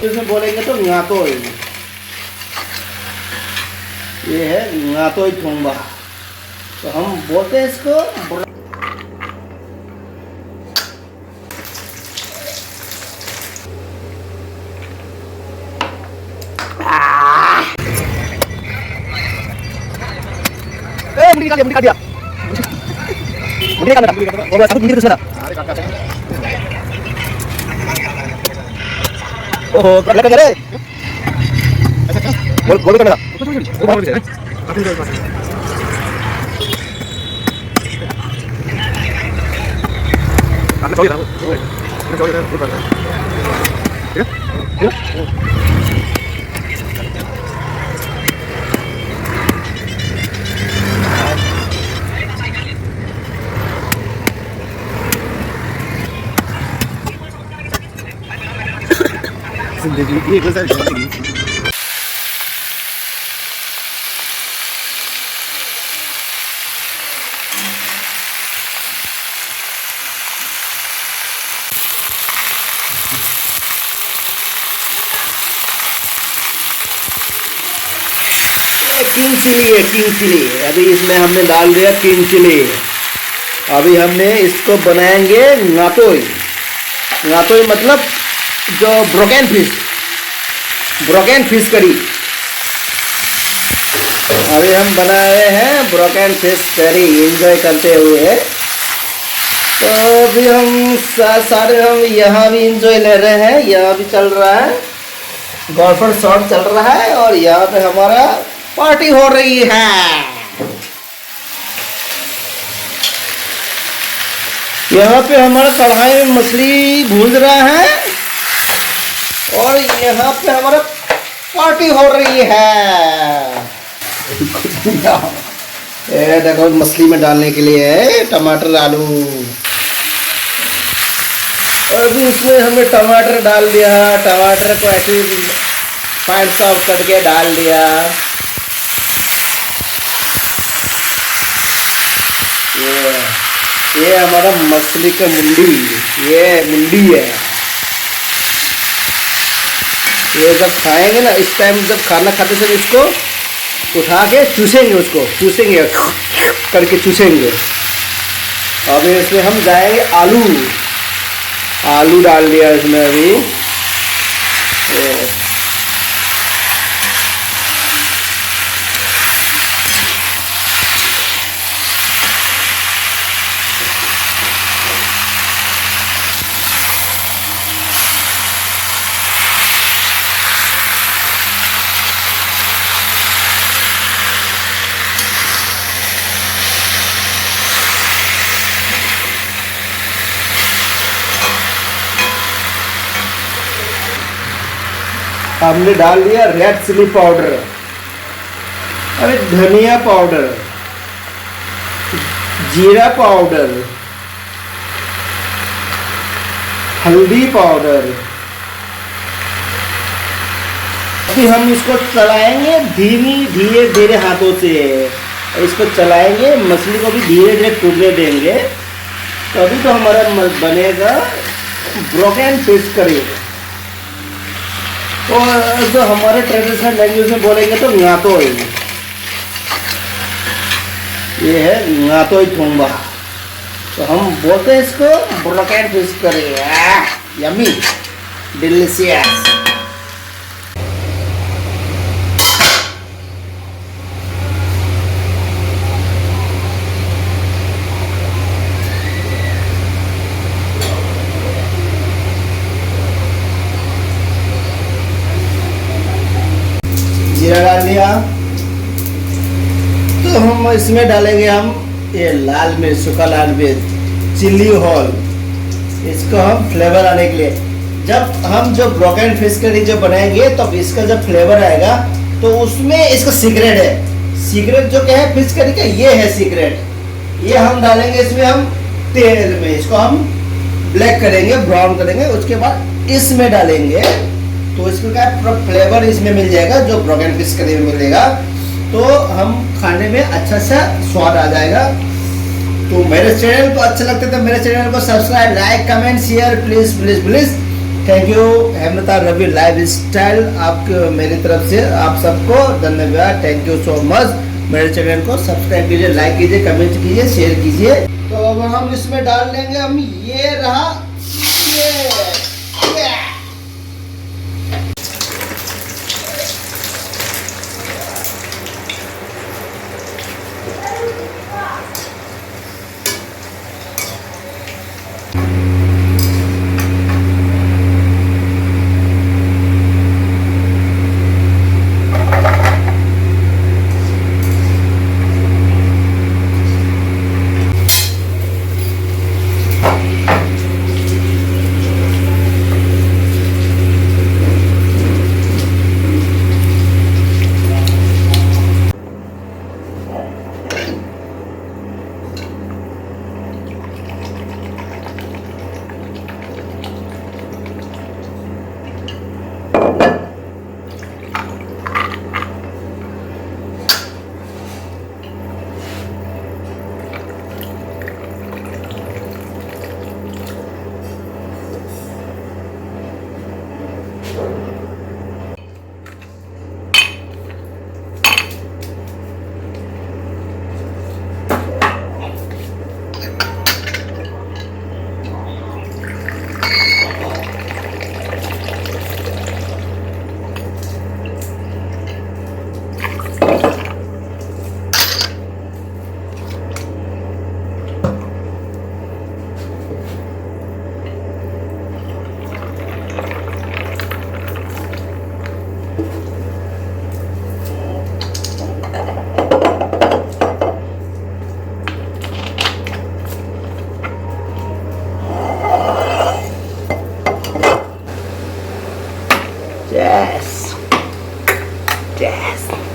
Language में बोलेंगे तो ngatoy। ये है ngatoy थोंबा। तो हम बोलते हैं इसको मुड़ी काट दिया मुड़ी काट दिया और अब मुड़ी दूसरा ओहो लग रे बोल बोल करना वो बाहर से आपने छोड़ दिया ठीक है जिंदगी ये गुजर जाएगी। किंग चिली है, किंग चिली। अभी इसमें हमने डाल दिया किंग चिली। अभी हमने इसको बनाएंगे ngatoy। ngatoy मतलब जो ब्रोकन फिश करी। अभी हम बना रहे हैं ब्रोकन फिश करी एंजॉय करते हुए। तो अभी हम सारे हम यहाँ भी एंजॉय ले रहे हैं। यहाँ भी चल रहा है, गोल्फर शॉट चल रहा है और यहाँ पे हमारा पार्टी हो रही है। यहाँ पे हमारा कढ़ाई में मछली भून रहा है और यहाँ पे हमारा पार्टी हो रही है। ये देखो मछली में डालने के लिए टमाटर आलू और भी उसमें हमने टमाटर डाल दिया। टमाटर को ऐसे फाइन साफ करके डाल दिया। ये हमारा मछली का मुंडी, ये मुंडी है। ये जब खाएंगे ना, इस टाइम जब खाना खाते समय इसको उठा के चूसेंगे, उसको चूसेंगे करके चूसेंगे। अभी इसमें हम जाएंगे आलू। आलू डाल दिया इसमें अभी। हमने डाल दिया रेड चिली पाउडर, अरे धनिया पाउडर, जीरा पाउडर, हल्दी पाउडर। अभी हम इसको चलाएंगे धीरे धीरे हाथों से। इसको चलाएंगे, मछली को भी धीरे धीरे टूटने देंगे, तभी तो हमारा बनेगा ब्रोकन फिश करी। और जो हमारे ट्रेडिशनल लैंग्वेज में बोलेंगे तो ngatoy। ये है ngatoy थोंबा। तो हम बोलते हैं इसको broken fish curry. Yummy, delicious. जीरा डाल दिया। तो हम इसमें डालेंगे हम ये लाल मिर्च, सूखा लाल मिर्च, चिल्ली हॉल। इसको हम फ्लेवर आने के लिए, जब हम जो ब्रोकन फिश करी जो बनाएंगे तो इसका जब फ्लेवर आएगा तो उसमें इसका सीक्रेट है। सीक्रेट जो क्या है फिश करी का, ये है सीक्रेट। ये हम डालेंगे इसमें हम तेल में, इसको हम ब्लैक करेंगे, ब्राउन करेंगे। उसके बाद इसमें डालेंगे तो इसमें क्या फ्लेवर इसमें मिल जाएगा, जो ब्रोकन फिश करी में मिलेगा। तो हम खाने में अच्छा सा स्वाद आ जाएगा। तो मेरे चैनल को अच्छा लगता है तो मेरे चैनल को subscribe, like, comment, share please please please. Thank you Hemlata Ravi lifestyle, आपके मेरी तरफ से आप सबको धन्यवाद। Thank you so much. मेरे चैनल को सब्सक्राइब कीजिए, लाइक कीजिए, कमेंट कीजिए, शेयर कीजिए। तो अब हम इसमें डाल लेंगे, हम ये रहा ये Yes. Yes.